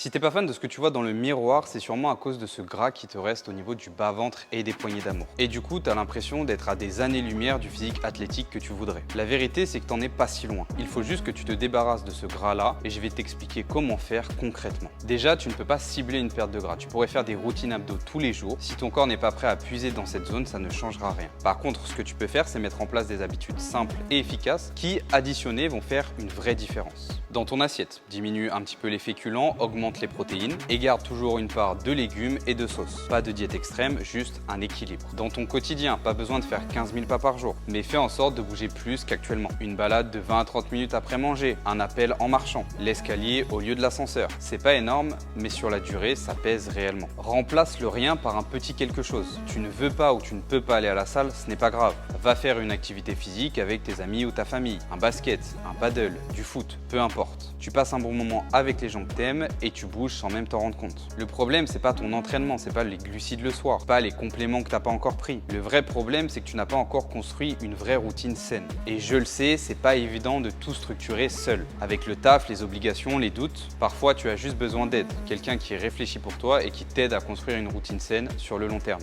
Si t'es pas fan de ce que tu vois dans le miroir, c'est sûrement à cause de ce gras qui te reste au niveau du bas-ventre et des poignées d'amour. Et du coup, t'as l'impression d'être à des années-lumière du physique athlétique que tu voudrais. La vérité, c'est que t'en es pas si loin. Il faut juste que tu te débarrasses de ce gras-là et je vais t'expliquer comment faire concrètement. Déjà, tu ne peux pas cibler une perte de gras. Tu pourrais faire des routines abdos tous les jours. Si ton corps n'est pas prêt à puiser dans cette zone, ça ne changera rien. Par contre, ce que tu peux faire, c'est mettre en place des habitudes simples et efficaces qui, additionnées, vont faire une vraie différence. Dans ton assiette, diminue un petit peu les féculents, augmente les protéines et garde toujours une part de légumes et de sauce. Pas de diète extrême, juste un équilibre. Dans ton quotidien, pas besoin de faire 15 000 pas par jour, mais fais en sorte de bouger plus qu'actuellement. Une balade de 20 à 30 minutes après manger, un appel en marchant, l'escalier au lieu de l'ascenseur. C'est pas énorme, mais sur la durée, ça pèse réellement. Remplace le rien par un petit quelque chose. Tu ne veux pas ou tu ne peux pas aller à la salle, ce n'est pas grave. Va faire une activité physique avec tes amis ou ta famille. Un basket, un paddle, du foot, peu importe. Tu passes un bon moment avec les gens que t'aimes et tu bouges sans même t'en rendre compte. Le problème, c'est pas ton entraînement, c'est pas les glucides le soir, pas les compléments que t'as pas encore pris. Le vrai problème, c'est que tu n'as pas encore construit une vraie routine saine. Et je le sais, c'est pas évident de tout structurer seul. Avec le taf, les obligations, les doutes, parfois tu as juste besoin d'aide. Quelqu'un qui réfléchit pour toi et qui t'aide à construire une routine saine sur le long terme.